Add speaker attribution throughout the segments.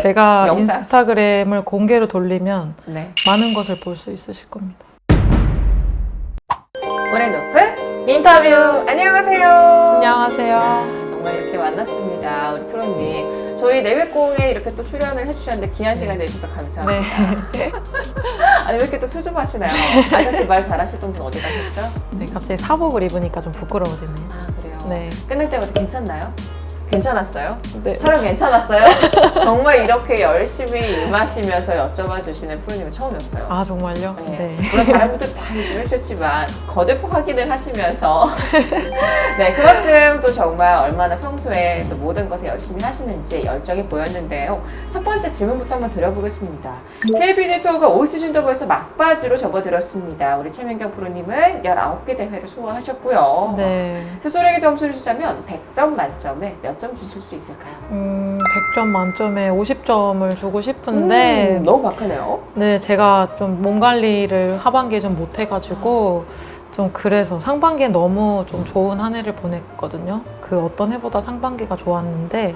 Speaker 1: 제가
Speaker 2: 영상.
Speaker 1: 인스타그램을 공개로 돌리면
Speaker 2: 네.
Speaker 1: 많은 것을 볼 수 있으실 겁니다.
Speaker 2: 오랜 인터뷰 안녕하세요.
Speaker 1: 안녕하세요.
Speaker 2: 정말 이렇게 만났습니다. 우리 프로님. 저희 내외공에 이렇게 또 출연을 해주셨는데 귀한 시간 내주셔서 감사합니다.
Speaker 1: 네.
Speaker 2: 아니 왜 이렇게 또 수줍어하시나요? 아저씨 말 잘하시던 분 어디 가셨죠?
Speaker 1: 네, 갑자기 사복을 입으니까 좀 부끄러워지네요.
Speaker 2: 아 그래요?
Speaker 1: 네.
Speaker 2: 끝날 때마다 괜찮나요? 괜찮았어요?
Speaker 1: 네.
Speaker 2: 촬영 괜찮았어요? 정말 이렇게 열심히 임하시면서 여쭤봐 주시는 프로님은 처음이었어요.
Speaker 1: 아, 정말요?
Speaker 2: 네.
Speaker 1: 네.
Speaker 2: 물론 다른 분들 다 요즘 해주셨지만 거듭 확인을 하시면서 네 그만큼 또 정말 얼마나 평소에 또 모든 것을 열심히 하시는지 열정이 보였는데요. 첫 번째 질문부터 한번 드려보겠습니다. KPG 투어가 올 시즌도 벌써 막바지로 접어들었습니다. 우리 최민경 프로님은 19개 대회를 소화하셨고요.
Speaker 1: 네.
Speaker 2: 스스로에게 점수를 주자면 100점 만점에 몇 점 주실 수 있을까요?
Speaker 1: 100점 만점에 50점을 주고 싶은데
Speaker 2: 너무 박하네요.
Speaker 1: 네, 제가 좀 몸 관리를 하반기에 좀 못해가지고 좀 그래서 상반기에 너무 좀 좋은 한 해를 보냈거든요. 그 어떤 해보다 상반기가 좋았는데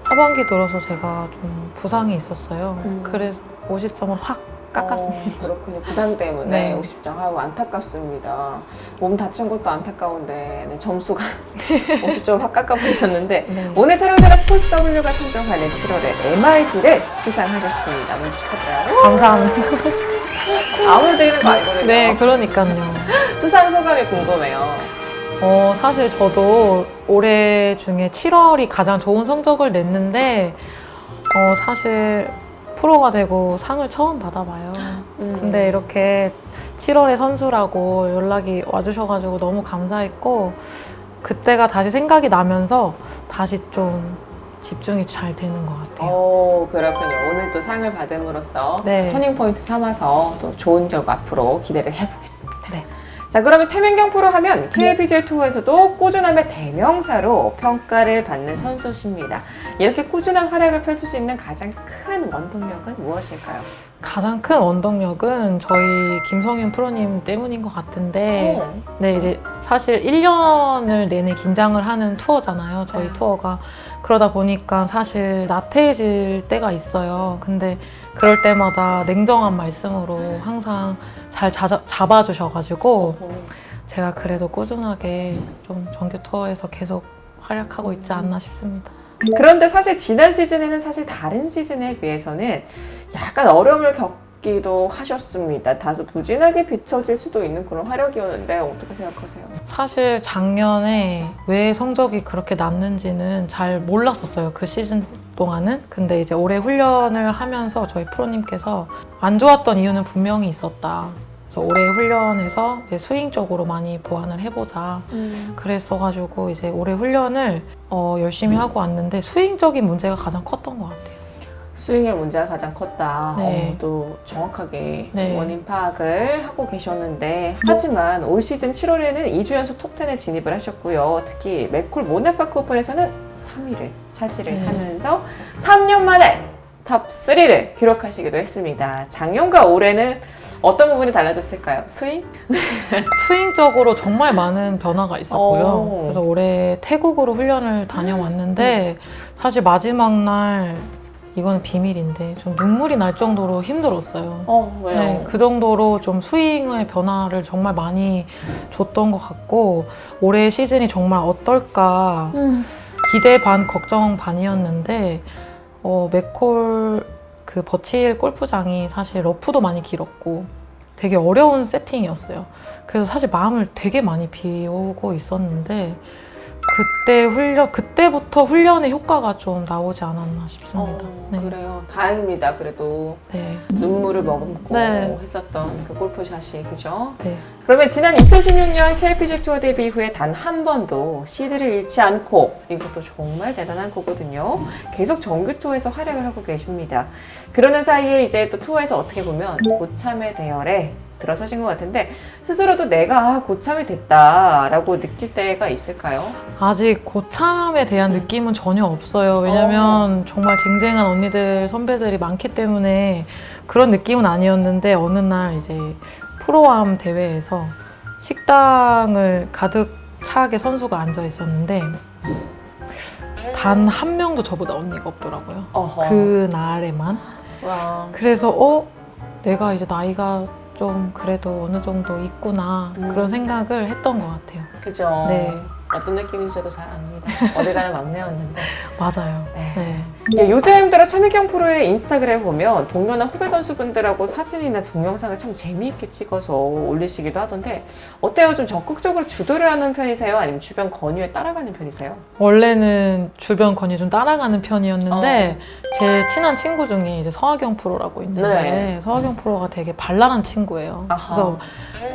Speaker 1: 하반기 들어서 제가 좀 부상이 있었어요. 그래서 50점을 확 깎았습니다.
Speaker 2: 그렇군요. 부상 때문에
Speaker 1: 네.
Speaker 2: 50점. 아유, 안타깝습니다. 몸 다친 것도 안타까운데 네, 점수가 50점을 확 깎아버리셨는데
Speaker 1: 네.
Speaker 2: 오늘 촬영자가 스포츠 W가 선정하는 7월에 MRG를 수상하셨습니다. 먼저 축하드려요.
Speaker 1: 감사합니다.
Speaker 2: 아무나 되는 거 아니거든요.
Speaker 1: 네, 그러니까요.
Speaker 2: 수상 소감이 궁금해요.
Speaker 1: 사실 저도 올해 중에 7월이 가장 좋은 성적을 냈는데 사실 프로가 되고 상을 처음 받아봐요. 근데 이렇게 7월에 선수라고 연락이 와주셔가지고 너무 감사했고 그때가 다시 생각이 나면서 다시 좀 집중이 잘 되는 것 같아요.
Speaker 2: 그렇군요. 오늘 또 상을 받음으로써
Speaker 1: 네.
Speaker 2: 터닝포인트 삼아서 또 좋은 결과 앞으로 기대를 해보겠습니다.
Speaker 1: 네.
Speaker 2: 자, 그러면 최민경 프로 하면 KPGA 투어에서도 꾸준함의 대명사로 평가를 받는 선수십니다. 이렇게 꾸준한 활약을 펼칠 수 있는 가장 큰 원동력은 무엇일까요?
Speaker 1: 가장 큰 원동력은 저희 김성윤 프로님 때문인 것 같은데 네, 이제 사실 1년을 내내 긴장을 하는 투어잖아요. 저희 투어가. 그러다 보니까 사실 나태해질 때가 있어요. 근데 그럴 때마다 냉정한 말씀으로 항상 잘 잡아주셔가지고 제가 그래도 꾸준하게 좀 정규 투어에서 계속 활약하고 있지 않나 싶습니다.
Speaker 2: 그런데 사실 지난 시즌에는 사실 다른 시즌에 비해서는 약간 어려움을 겪기도 하셨습니다. 다소 부진하게 비춰질 수도 있는 그런 활약이었는데 어떻게 생각하세요?
Speaker 1: 사실 작년에 왜 성적이 그렇게 났는지는 잘 몰랐었어요. 그 시즌 동안은. 근데 이제 올해 훈련을 하면서 저희 프로님께서 안 좋았던 이유는 분명히 있었다. 그래서 올해 훈련에서 이제 스윙 쪽으로 많이 보완을 해보자. 그랬어가지고 이제 올해 훈련을 열심히 하고 왔는데 스윙적인 문제가 가장 컸던 것 같아요.
Speaker 2: 스윙의 문제가 가장 컸다.
Speaker 1: 네.
Speaker 2: 또 정확하게
Speaker 1: 네.
Speaker 2: 원인 파악을 하고 계셨는데 하지만 올 시즌 7월에는 2주 연속 톱10에 진입을 하셨고요. 특히 맥콜 모나파크 오픈에서는 3위를 차지를 하면서 3년 만에 탑3를 기록하시기도 했습니다. 작년과 올해는 어떤 부분이 달라졌을까요? 스윙?
Speaker 1: 스윙적으로 정말 많은 변화가 있었고요. 그래서 올해 태국으로 훈련을 다녀왔는데 사실 마지막 날 이거는 비밀인데 좀 눈물이 날 정도로 힘들었어요.
Speaker 2: 왜요?
Speaker 1: 네, 그 정도로 좀 스윙의 변화를 정말 많이 줬던 것 같고 올해 시즌이 정말 어떨까 기대 반 걱정 반이었는데 맥콜 그 버칠 골프장이 사실 러프도 많이 길었고 되게 어려운 세팅이었어요. 그래서 사실 마음을 되게 많이 비우고 있었는데 그때부터 훈련의 효과가 좀 나오지 않았나 싶습니다. 네.
Speaker 2: 그래요. 다행입니다. 그래도
Speaker 1: 네.
Speaker 2: 눈물을 머금고
Speaker 1: 네.
Speaker 2: 했었던 그 골프샷이 그죠?
Speaker 1: 네.
Speaker 2: 그러면 지난 2016년 KPGA 투어 데뷔 이후에 단 한 번도 시드를 잃지 않고 이것도 정말 대단한 거거든요. 계속 정규 투어에서 활약을 하고 계십니다. 그러는 사이에 이제 또 투어에서 어떻게 보면 고참의 대열에 들어서신 것 같은데 스스로도 내가 고참이 됐다라고 느낄 때가 있을까요?
Speaker 1: 아직 고참에 대한 느낌은 전혀 없어요. 왜냐면 정말 쟁쟁한 언니들, 선배들이 많기 때문에 그런 느낌은 아니었는데 어느 날 이제 프로암 대회에서 식당을 가득 차게 선수가 앉아 있었는데 단 한 명도 저보다 언니가 없더라고요.
Speaker 2: 어허.
Speaker 1: 그 날에만.
Speaker 2: 와.
Speaker 1: 그래서 내가 이제 나이가 좀 그래도 어느 정도 있구나 그런 생각을 했던 것 같아요.
Speaker 2: 그죠.
Speaker 1: 네.
Speaker 2: 어떤 느낌인지 저도 잘 압니다. 어딜 가나 막내였는데.
Speaker 1: 맞아요.
Speaker 2: 네.
Speaker 1: 네.
Speaker 2: 예, 요즘 들어 최민경 프로의 인스타그램 보면 동료나 후배 선수분들하고 사진이나 동영상을 참 재미있게 찍어서 올리시기도 하던데 어때요? 좀 적극적으로 주도를 하는 편이세요? 아니면 주변 권유에 따라가는 편이세요?
Speaker 1: 원래는 주변 권유 좀 따라가는 편이었는데 제 친한 친구 중에 이제 서하경 프로라고 있는데
Speaker 2: 네.
Speaker 1: 서하경 프로가 되게 발랄한 친구예요.
Speaker 2: 아하.
Speaker 1: 그래서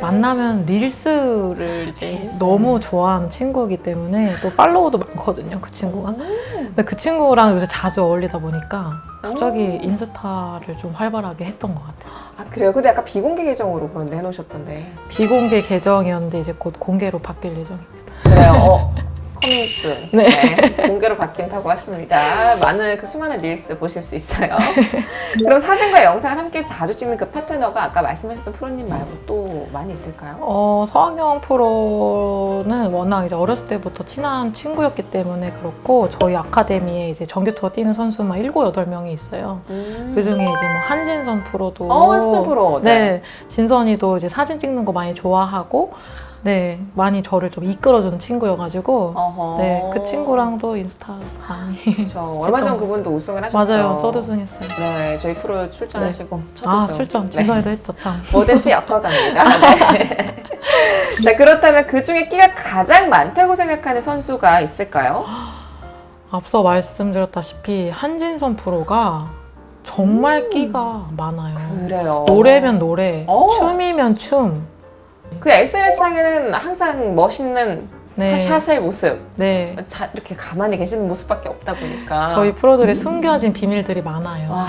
Speaker 1: 만나면 릴스를 이제
Speaker 2: 릴스.
Speaker 1: 너무 좋아하는 친구이기 때문에 또 팔로워도 많거든요, 그 친구가. 근데 그 친구랑 요새 자주 어울리다 보니까 갑자기 인스타를 좀 활발하게 했던 것 같아요.
Speaker 2: 아 그래요? 근데 약간 비공개 계정으로 그런데 해놓으셨던데.
Speaker 1: 비공개 계정이었는데 이제 곧 공개로 바뀔 예정입니다.
Speaker 2: 그래요. 커밍순.
Speaker 1: 네.
Speaker 2: 네. 공개로 바뀐다고 하십니다. 많은 그 수많은 릴스 보실 수 있어요. 그럼 사진과 영상을 함께 자주 찍는 그 파트너가 아까 말씀하셨던 프로님 말고 또 많이 있을까요?
Speaker 1: 서학영 프로는 워낙 이제 어렸을 때부터 친한 친구였기 때문에 그렇고 저희 아카데미에 이제 정규 투어 뛰는 선수만 7, 8명이 있어요. 그 중에 이제 뭐 한진선 프로도
Speaker 2: 한진선 프로.
Speaker 1: 네. 진선이도 이제 사진 찍는 거 많이 좋아하고 네, 많이 저를 좀 이끌어주는 친구여가지고
Speaker 2: 어허.
Speaker 1: 네, 그 친구랑도 인스타 많이
Speaker 2: 그렇죠. 얼마 전 그분도 우승을 하셨죠.
Speaker 1: 맞아요, 첫 우승했어요.
Speaker 2: 네, 저희 프로 출전하시고 첫
Speaker 1: 아,
Speaker 2: 우승.
Speaker 1: 출전,
Speaker 2: 네.
Speaker 1: 진선이도 했죠, 참.
Speaker 2: 뭐든지 약과갑니다. 네. 자, 그렇다면 그 중에 끼가 가장 많다고 생각하는 선수가 있을까요?
Speaker 1: 앞서 말씀드렸다시피 한진선 프로가 정말 끼가 많아요.
Speaker 2: 그래요.
Speaker 1: 노래면 노래,
Speaker 2: 어.
Speaker 1: 춤이면 춤.
Speaker 2: 그 SNS상에는 항상 멋있는
Speaker 1: 네.
Speaker 2: 샷의 모습,
Speaker 1: 네.
Speaker 2: 이렇게 가만히 계시는 모습밖에 없다 보니까.
Speaker 1: 저희 프로들의 숨겨진 비밀들이 많아요.
Speaker 2: 와,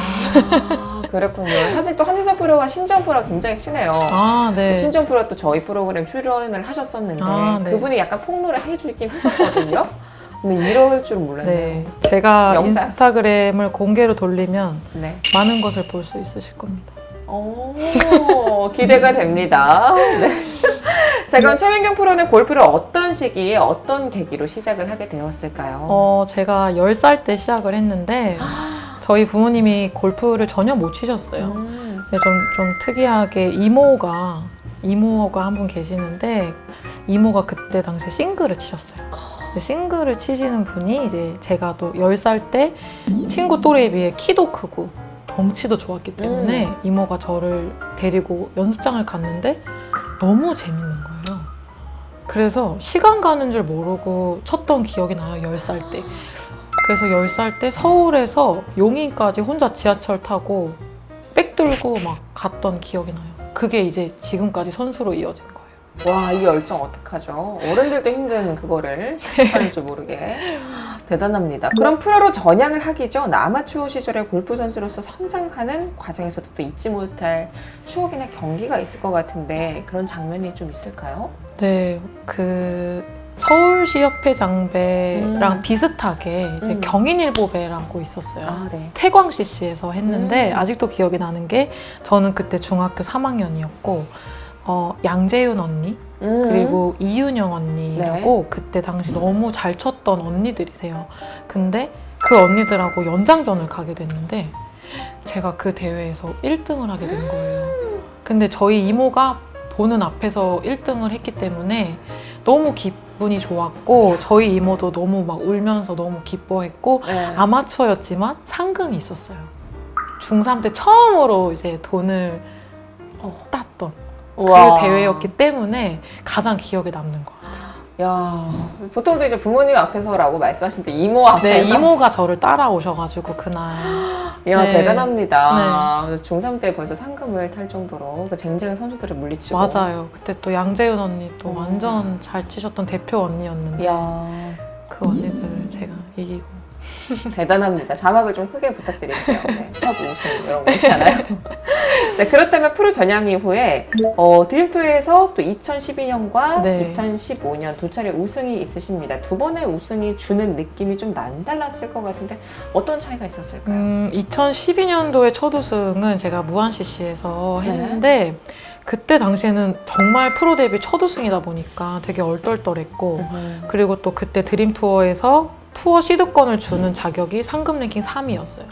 Speaker 2: 그렇군요. 사실 또 한지선 프로와 신지원 프로가 굉장히 친해요.
Speaker 1: 아, 네.
Speaker 2: 신지원 프로가 또 저희 프로그램 출연을 하셨었는데
Speaker 1: 아, 네.
Speaker 2: 그분이 약간 폭로를 해주긴 했었거든요. 근데 이럴 줄은 몰랐네요.
Speaker 1: 네. 제가
Speaker 2: 영상.
Speaker 1: 인스타그램을 공개로 돌리면
Speaker 2: 네.
Speaker 1: 많은 것을 볼 수 있으실 겁니다.
Speaker 2: 오, 기대가 됩니다. 네. 자, 그럼 최민경 프로는 골프를 어떤 시기에 어떤 계기로 시작을 하게 되었을까요?
Speaker 1: 제가 10살 때 시작을 했는데 저희 부모님이 골프를 전혀 못 치셨어요. 근데 좀 특이하게 이모가 한 분 계시는데 이모가 그때 당시에 싱글을 치셨어요. 근데 싱글을 치시는 분이 이제 제가 또 10살 때 친구 또래에 비해 키도 크고 덩치도 좋았기 때문에 이모가 저를 데리고 연습장을 갔는데 너무 재밌는 거예요. 그래서 시간 가는 줄 모르고 쳤던 기억이 나요, 10살 때. 그래서 10살 때 서울에서 용인까지 혼자 지하철 타고 백 들고 막 갔던 기억이 나요. 그게 이제 지금까지 선수로 이어진 거예요.
Speaker 2: 와, 이 열정 어떡하죠? 어른들도 힘든 그거를 하는 줄 모르게. 대단합니다. 그럼 프로로 전향을 하기 전 아마추어 시절에 골프 선수로서 성장하는 과정에서도 또 잊지 못할 추억이나 경기가 있을 것 같은데 그런 장면이 좀 있을까요?
Speaker 1: 네, 그 서울시 협회 장배랑 비슷하게 이제 경인일보배라고 있었어요.
Speaker 2: 아, 네.
Speaker 1: 태광 CC에서 했는데 아직도 기억이 나는 게 저는 그때 중학교 3학년이었고 양재윤 언니 그리고 이윤영 언니라고 그때 당시 너무 잘 쳤던 언니들이세요. 근데 그 언니들하고 연장전을 가게 됐는데 제가 그 대회에서 1등을 하게 된 거예요. 근데 저희 이모가 보는 앞에서 1등을 했기 때문에 너무 기분이 좋았고 저희 이모도 너무 막 울면서 너무 기뻐했고
Speaker 2: 네.
Speaker 1: 아마추어였지만 상금이 있었어요. 중3 때 처음으로 이제 돈을 땄던
Speaker 2: 우와.
Speaker 1: 그 대회였기 때문에 가장 기억에 남는 것 같아요.
Speaker 2: 야, 보통도 이제 부모님 앞에서라고 말씀하시는데 이모 앞에서.
Speaker 1: 네, 이모가 저를 따라오셔가지고 그날.
Speaker 2: 야,
Speaker 1: 네.
Speaker 2: 대단합니다. 중3 때 벌써 상금을 탈 정도로 그 쟁쟁한 선수들을 물리치고.
Speaker 1: 맞아요. 그때 또 양재윤 언니 또 완전 잘 치셨던 대표 언니였는데
Speaker 2: 야,
Speaker 1: 그 언니들을 제가 이기고.
Speaker 2: 대단합니다. 자막을 좀 크게 부탁드릴게요. 네, 첫 우승 이런 거 있잖아요. 자, 그렇다면 프로 전향 이후에 드림투어에서 또 2012년과
Speaker 1: 네.
Speaker 2: 2015년 두 차례 우승이 있으십니다. 두 번의 우승이 주는 느낌이 좀 남달랐을 것 같은데 어떤 차이가 있었을까요?
Speaker 1: 2012년도의 첫 우승은 제가 무한 CC에서 했는데 그때 당시에는 정말 프로 데뷔 첫 우승이다 보니까 되게 얼떨떨했고 그리고 또 그때 드림투어에서 투어 시드권을 주는 자격이 상금 랭킹 3위였어요.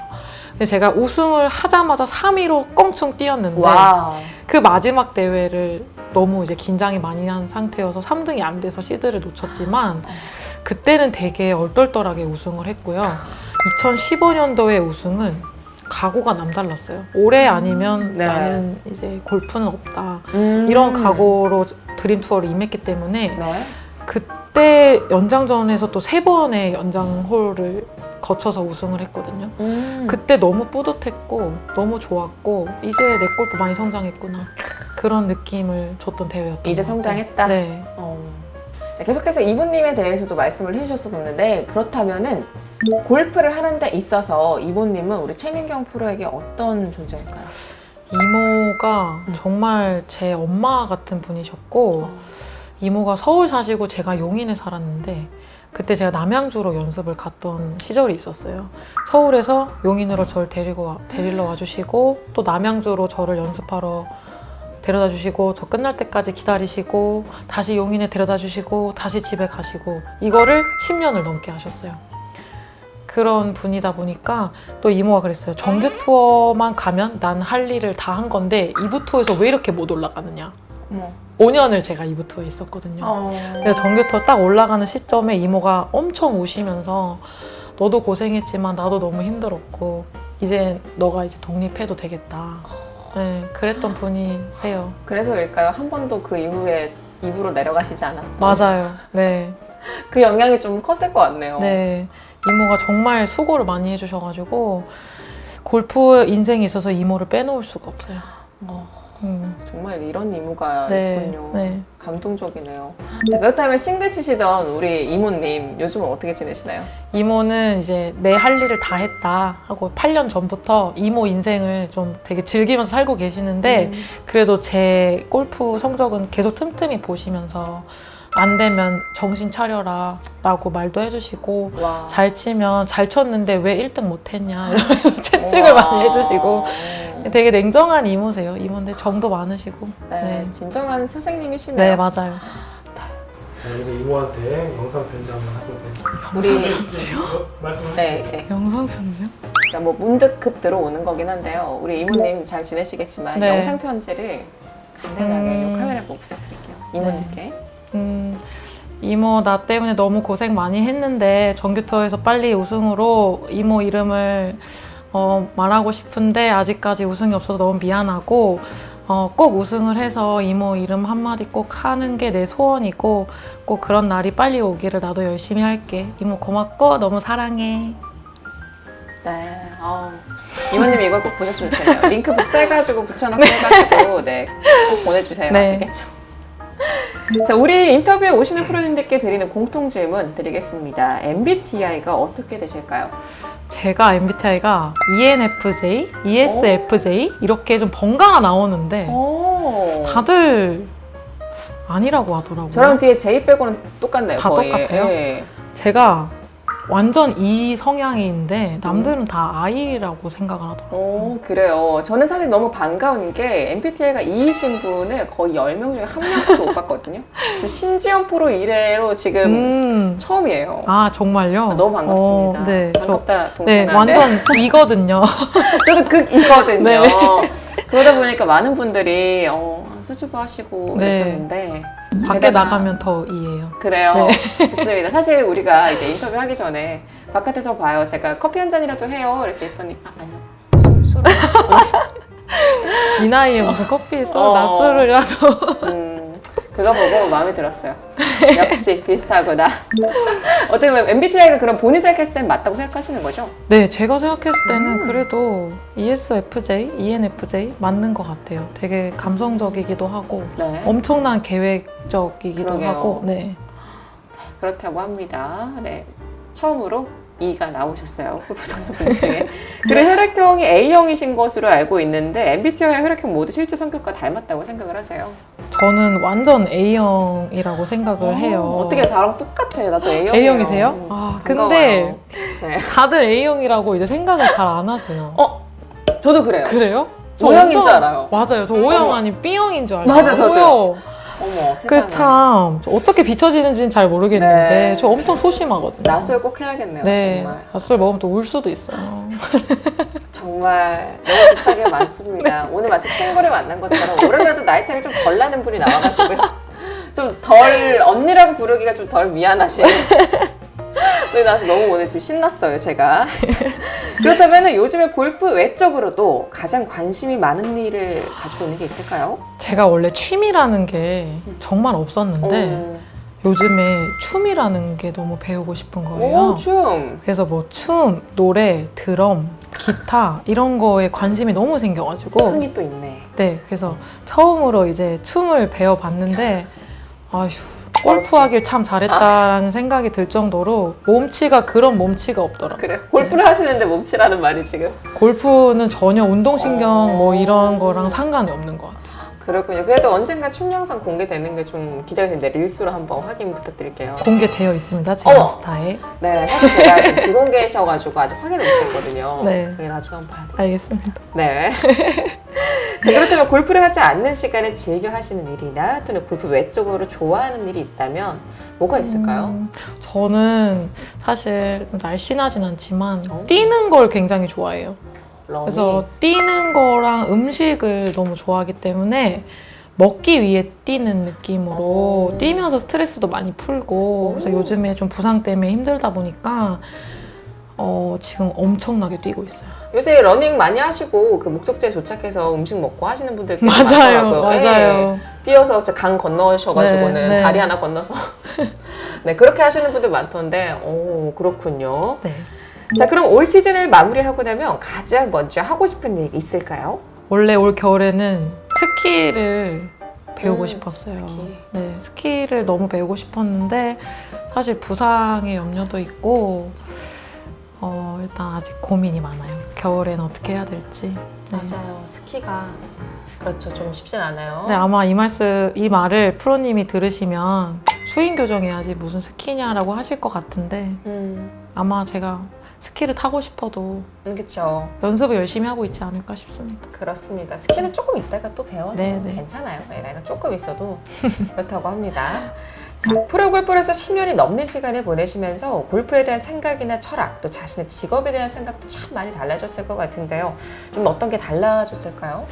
Speaker 1: 근데 제가 우승을 하자마자 3위로 껑충 뛰었는데
Speaker 2: 와.
Speaker 1: 그 마지막 대회를 너무 이제 긴장이 많이 한 상태여서 3등이 안 돼서 시드를 놓쳤지만 그때는 되게 얼떨떨하게 우승을 했고요. 2015년도에 우승은 각오가 남달랐어요. 올해 아니면
Speaker 2: 네.
Speaker 1: 나는 이제 골프는 없다. 이런 각오로 드림 투어를 임했기 때문에
Speaker 2: 네.
Speaker 1: 그때 연장전에서 또 3번의 연장홀을 거쳐서 우승을 했거든요. 그때 너무 뿌듯했고 너무 좋았고 이제 내 골프 많이 성장했구나 그런 느낌을 줬던 대회였던
Speaker 2: 이제
Speaker 1: 것 같아요.
Speaker 2: 성장했다?
Speaker 1: 네.
Speaker 2: 자, 계속해서 이모님에 대해서도 말씀을 해주셨었는데 그렇다면은 골프를 하는 데 있어서 이모님은 우리 최민경 프로에게 어떤 존재일까요?
Speaker 1: 이모가 정말 제 엄마 같은 분이셨고 이모가 서울 사시고 제가 용인에 살았는데 그때 제가 남양주로 연습을 갔던 시절이 있었어요. 서울에서 용인으로 저를 데리러 와주시고 또 남양주로 저를 연습하러 데려다 주시고 저 끝날 때까지 기다리시고 다시 용인에 데려다 주시고 다시 집에 가시고 이거를 10년을 넘게 하셨어요. 그런 분이다 보니까 또 이모가 그랬어요. 정규 투어만 가면 난 할 일을 다 한 건데 2부 투어에서 왜 이렇게 못 올라가느냐. 5년을 제가 2부 투어에 있었거든요. 그래서 정규 투어 딱 올라가는 시점에 이모가 엄청 우시면서 너도 고생했지만 나도 너무 힘들었고 이제 너가 이제 독립해도 되겠다. 네, 그랬던 분이세요.
Speaker 2: 그래서일까요? 한 번도 그 이후에 입으로 내려가시지 않았어요?
Speaker 1: 맞아요. 네.
Speaker 2: 그 영향이 좀 컸을 것 같네요.
Speaker 1: 네. 이모가 정말 수고를 많이 해주셔가지고 골프 인생에 있어서 이모를 빼놓을 수가 없어요.
Speaker 2: 정말 이런 이모가
Speaker 1: 네.
Speaker 2: 있군요.
Speaker 1: 네.
Speaker 2: 감동적이네요. 자, 그렇다면 싱글 치시던 우리 이모님 요즘은 어떻게 지내시나요?
Speaker 1: 이모는 이제 내 할 일을 다 했다 하고 8년 전부터 이모 인생을 좀 되게 즐기면서 살고 계시는데 그래도 제 골프 성적은 계속 틈틈이 보시면서 안 되면 정신 차려라 라고 말도 해주시고
Speaker 2: 와.
Speaker 1: 잘 치면 잘 쳤는데 왜 1등 못했냐 이러면서 채찍을 많이 해주시고 되게 냉정한 이모세요. 이모인데 정도 많으시고
Speaker 2: 네, 진정한
Speaker 1: 네,
Speaker 2: 선생님이시네요.
Speaker 1: 맞아요.
Speaker 3: 자, 이제 이모한테 영상 편지 한번 해볼게요.
Speaker 2: 우리
Speaker 3: 말씀하세요.
Speaker 2: 네.
Speaker 1: 영상 편지요?
Speaker 2: 자, 뭐 문득급 들어오는 거긴 한데요. 우리 이모님 잘 지내시겠지만
Speaker 1: 네.
Speaker 2: 영상 편지를 간단하게 이 카메라 보고 부탁드릴게요. 이모님께.
Speaker 1: 이모 나 때문에 너무 고생 많이 했는데 정규 투어에서 빨리 우승으로 이모 이름을 말하고 싶은데 아직까지 우승이 없어서 너무 미안하고 꼭 우승을 해서 이모 이름 한마디 꼭 하는 게 내 소원이고 꼭 그런 날이 빨리 오기를 나도 열심히 할게. 이모 고맙고 너무 사랑해.
Speaker 2: 네. 이모님 이걸 꼭 보셨으면 좋겠네요. 링크 복사해가지고 붙여놓고 해가지고 네, 꼭 보내주세요.
Speaker 1: 네.
Speaker 2: 알겠죠? 자, 우리 인터뷰에 오시는 프로님들께 드리는 공통 질문 드리겠습니다. MBTI가 어떻게 되실까요?
Speaker 1: 제가 MBTI가 ENFJ, ESFJ 이렇게 좀 번갈아 나오는데 다들 아니라고 하더라고요.
Speaker 2: 저랑 뒤에 J 빼고는 똑같네요.
Speaker 1: 다
Speaker 2: 거의.
Speaker 1: 똑같아요?
Speaker 2: 예.
Speaker 1: 제가 완전 E 성향인데 남들은 다 I라고 생각을 하더라고요.
Speaker 2: 그래요. 저는 사실 너무 반가운 게 MBTI가 E이신 분을 거의 10명 중에 한 명도 못 봤거든요. 신지연 프로 이래로 지금 처음이에요.
Speaker 1: 아 정말요?
Speaker 2: 너무 반갑습니다.
Speaker 1: 네,
Speaker 2: 반갑다,
Speaker 1: 네,
Speaker 2: 동생아.
Speaker 1: 완전 E거든요.
Speaker 2: 저도 극이거든요.
Speaker 1: 네.
Speaker 2: 그러다 보니까 많은 분들이 수줍어하시고
Speaker 1: 네.
Speaker 2: 그랬었는데
Speaker 1: 밖에 나가면 더 E예요.
Speaker 2: 그래요. 좋습니다. 사실 우리가 이제 인터뷰 하기 전에 바깥에서 봐요. 제가 커피 한 잔이라도 해요. 이렇게 했더니 아니요. 술.
Speaker 1: 이 나이에 무슨 커피 낮술이라도.
Speaker 2: 그거 보고 마음에 들었어요. 역시 비슷하구나. 어떻게 보면 MBTI가 그럼 본인 생각했을 땐 맞다고 생각하시는 거죠?
Speaker 1: 네, 제가 생각했을 때는 그래도 ESFJ, ENFJ 맞는 것 같아요. 되게 감성적이기도 하고
Speaker 2: 네.
Speaker 1: 엄청난 계획적이기도
Speaker 2: 그러게요.
Speaker 1: 하고. 네.
Speaker 2: 그렇다고 합니다. 네. 처음으로 E가 나오셨어요. 골프 선수분 중에. 그리고 혈액형이 A형이신 것으로 알고 있는데 MBTI와 혈액형 모두 실제 성격과 닮았다고 생각을 하세요.
Speaker 1: 저는 완전 A형이라고 생각을 해요.
Speaker 2: 어떻게 저랑 똑같아. 나도 A형이에요.
Speaker 1: A형이세요? 아, 근데
Speaker 2: 네.
Speaker 1: 다들 A형이라고 이제 생각을 잘 안 하세요.
Speaker 2: 저도 그래요.
Speaker 1: 그래요? 저
Speaker 2: O형인
Speaker 1: 완전-
Speaker 2: 줄 알아요.
Speaker 1: 맞아요. 저 O형 아닌 B형인 줄 알아요.
Speaker 2: 맞아, 저도요. 어머, 세상에.
Speaker 1: 그 참 어떻게 비춰지는지는 잘 모르겠는데
Speaker 2: 네.
Speaker 1: 저 엄청 소심하거든요.
Speaker 2: 낮술 꼭 해야겠네요.
Speaker 1: 네,
Speaker 2: 정말.
Speaker 1: 낮술 먹으면 또 울 수도 있어요.
Speaker 2: 정말 너무 비슷하게 많습니다. 오늘 마치 친구를 만난 것처럼 오늘도 나이 차이가 좀 덜 나는 분이 나와가지고요. 좀 덜 언니라고 부르기가 좀 덜 미안하신 분이 나와서 너무 오늘 지금 신났어요, 제가. 그렇다면 요즘에 골프 외적으로도 가장 관심이 많은 일을 가지고 있는 게 있을까요?
Speaker 1: 제가 원래 취미라는 게 정말 없었는데 요즘에 춤이라는 게 너무 배우고 싶은 거예요.
Speaker 2: 오, 춤.
Speaker 1: 그래서 뭐 춤, 노래, 드럼, 기타 이런 거에 관심이 너무 생겨가지고
Speaker 2: 흥이 또 있네.
Speaker 1: 네, 그래서 처음으로 이제 춤을 배워봤는데 아휴 골프하길 참 잘했다라는 생각이 들 정도로 몸치가 그런 몸치가 없더라고요.
Speaker 2: 그래. 골프를 하시는데 몸치라는 말이 지금.
Speaker 1: 골프는 전혀 운동신경 뭐 이런 거랑 상관이 없는 것 같아요.
Speaker 2: 그렇군요. 그래도 언젠가 춤 영상 공개되는 게 좀 기대가 되는데 릴스로 한번 확인 부탁드릴게요.
Speaker 1: 공개되어 있습니다, 제
Speaker 2: 어머!
Speaker 1: 인스타에.
Speaker 2: 네, 사실 제가 지금 비공개셔가지고 아직 확인을 못했거든요.
Speaker 1: 네.
Speaker 2: 저희 나중에 한번 봐야 되겠어요.
Speaker 1: 알겠습니다.
Speaker 2: 네. 자, 그렇다면 골프를 하지 않는 시간에 즐겨 하시는 일이나 또는 골프 외적으로 좋아하는 일이 있다면 뭐가 있을까요?
Speaker 1: 저는 사실 날씬하진 않지만
Speaker 2: 어?
Speaker 1: 뛰는 걸 굉장히 좋아해요.
Speaker 2: 러닝.
Speaker 1: 그래서 뛰는 거랑 음식을 너무 좋아하기 때문에 먹기 위해 뛰는 느낌으로 뛰면서 스트레스도 많이 풀고 그래서 요즘에 좀 부상 때문에 힘들다 보니까 지금 엄청나게 뛰고 있어요.
Speaker 2: 요새 러닝 많이 하시고 그 목적지에 도착해서 음식 먹고 하시는 분들 꽤
Speaker 1: 맞아요,
Speaker 2: 많더라고요.
Speaker 1: 맞아요.
Speaker 2: 네. 뛰어서 강 건너셔가지고는
Speaker 1: 네, 네.
Speaker 2: 다리 하나 건너서 네, 그렇게 하시는 분들 많던데 오, 그렇군요.
Speaker 1: 네.
Speaker 2: 자, 그럼 올 시즌을 마무리하고 나면 가장 먼저 하고 싶은 일이 있을까요?
Speaker 1: 원래 올 겨울에는 스키를 배우고 싶었어요.
Speaker 2: 스키.
Speaker 1: 네, 스키를 너무 배우고 싶었는데 사실 부상의 염려도 있고 일단 아직 고민이 많아요. 겨울엔 어떻게 해야 될지. 네.
Speaker 2: 맞아요. 스키가 그렇죠. 좀 쉽진 않아요.
Speaker 1: 네, 아마 이 말을 프로님이 들으시면 수인 교정해야지 무슨 스키냐라고 하실 것 같은데 아마 제가 스키를 타고 싶어도
Speaker 2: 그렇죠.
Speaker 1: 연습을 열심히 하고 있지 않을까 싶습니다.
Speaker 2: 그렇습니다. 스키는 조금 있다가 또 배워도
Speaker 1: 네, 네.
Speaker 2: 괜찮아요. 네, 나이가 조금 있어도 그렇다고 합니다. 자, 프로골퍼로서 10년이 넘는 시간을 보내시면서 골프에 대한 생각이나 철학, 또 자신의 직업에 대한 생각도 참 많이 달라졌을 것 같은데요. 좀 어떤 게 달라졌을까요?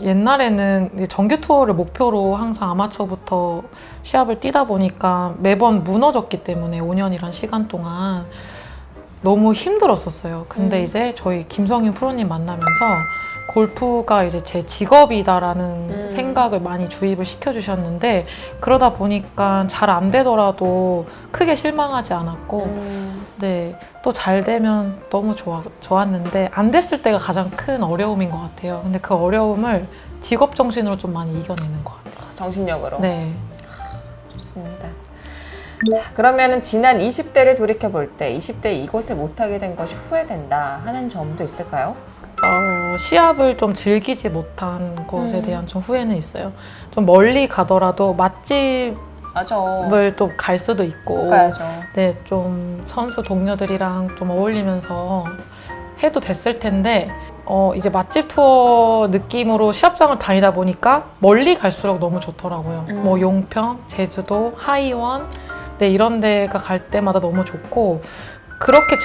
Speaker 1: 옛날에는 정규 투어를 목표로 항상 아마추어부터 시합을 뛰다 보니까 매번 무너졌기 때문에 5년이란 시간 동안 너무 힘들었었어요. 근데 이제 저희 김성윤 프로님 만나면서 골프가 이제 제 직업이다라는 생각을 많이 주입을 시켜주셨는데 그러다 보니까 잘 안 되더라도 크게 실망하지 않았고 네, 또 잘 되면 너무 좋았는데 안 됐을 때가 가장 큰 어려움인 것 같아요. 근데 그 어려움을 직업 정신으로 좀 많이 이겨내는 것 같아요.
Speaker 2: 정신력으로.
Speaker 1: 네.
Speaker 2: 좋습니다. 자, 그러면은 지난 20대를 돌이켜 볼 때 20대 이것을 못하게 된 것이 후회된다 하는 점도 있을까요?
Speaker 1: 시합을 좀 즐기지 못한 것에 대한 좀 후회는 있어요. 좀 멀리 가더라도 맛집을
Speaker 2: 맞아.
Speaker 1: 또 갈 수도 있고,
Speaker 2: 가야죠.
Speaker 1: 네, 좀 선수 동료들이랑 좀 어울리면서 해도 됐을 텐데, 이제 맛집 투어 느낌으로 시합장을 다니다 보니까 멀리 갈수록 너무 좋더라고요. 뭐 용평, 제주도, 하이원, 네, 이런 데가 갈 때마다 너무 좋고, 그렇게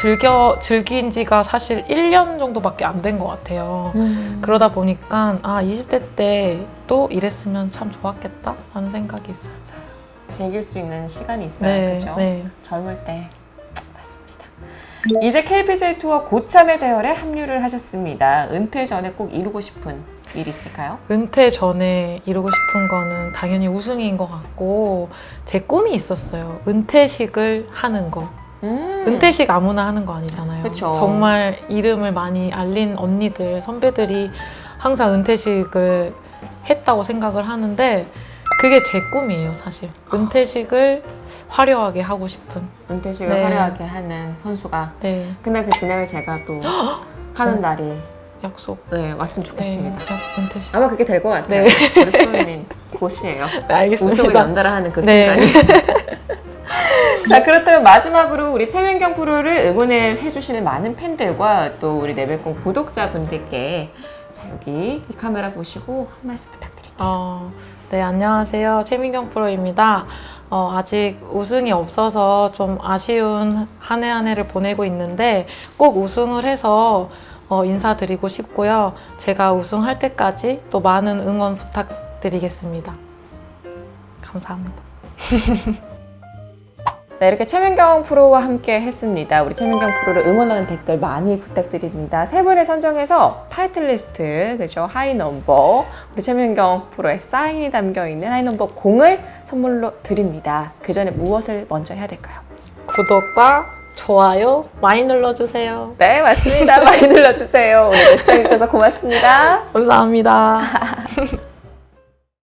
Speaker 1: 즐긴 지가 사실 1년 정도밖에 안 된 것 같아요. 그러다 보니까 20대 때 또 이랬으면 참 좋았겠다 하는 생각이 있어요.
Speaker 2: 즐길 수 있는 시간이 있어요.
Speaker 1: 네,
Speaker 2: 그렇죠?
Speaker 1: 네.
Speaker 2: 젊을 때. 맞습니다. 이제 KPGA 투어 고참의 대열에 합류를 하셨습니다. 은퇴 전에 꼭 이루고 싶은 일이 있을까요?
Speaker 1: 은퇴 전에 이루고 싶은 거는 당연히 우승인 것 같고 제 꿈이 있었어요. 은퇴식을 하는 거. 은퇴식 아무나 하는 거 아니잖아요.
Speaker 2: 그쵸.
Speaker 1: 정말 이름을 많이 알린 언니들, 선배들이 항상 은퇴식을 했다고 생각을 하는데 그게 제 꿈이에요, 사실. 은퇴식을 화려하게 하고 싶은.
Speaker 2: 은퇴식을
Speaker 1: 네.
Speaker 2: 화려하게 하는 선수가.
Speaker 1: 네,
Speaker 2: 근데 그 진행을 제가 또 하는 날이
Speaker 1: 약속.
Speaker 2: 네, 왔으면 좋겠습니다.
Speaker 1: 네, 은퇴식.
Speaker 2: 아마 그게 될 것 같아요.
Speaker 1: 네.
Speaker 2: 우리 프로님 곧이에요.
Speaker 1: 네, 알겠습니다.
Speaker 2: 우승을 연달아 하는 그
Speaker 1: 네.
Speaker 2: 순간이. 자, 그렇다면 마지막으로 우리 최민경 프로를 응원해주시는 많은 팬들과 또 우리 네벨콘 구독자분들께 자, 여기 이 카메라 보시고 한 말씀 부탁드립니다.
Speaker 1: 네, 안녕하세요. 최민경 프로입니다. 아직 우승이 없어서 좀 아쉬운 한 해 한 해를 보내고 있는데 꼭 우승을 해서 인사드리고 싶고요. 제가 우승할 때까지 또 많은 응원 부탁드리겠습니다. 감사합니다.
Speaker 2: 네, 이렇게 최민경 프로와 함께 했습니다. 우리 최민경 프로를 응원하는 댓글 많이 부탁드립니다. 세 분을 선정해서 타이틀리스트, 그죠? 하이넘버, 우리 최민경 프로의 사인이 담겨있는 하이넘버 0을 선물로 드립니다. 그 전에 무엇을 먼저 해야 될까요?
Speaker 1: 구독과 좋아요 많이 눌러주세요.
Speaker 2: 네, 맞습니다. 많이 눌러주세요. 오늘 시청해주셔서 고맙습니다.
Speaker 1: 감사합니다.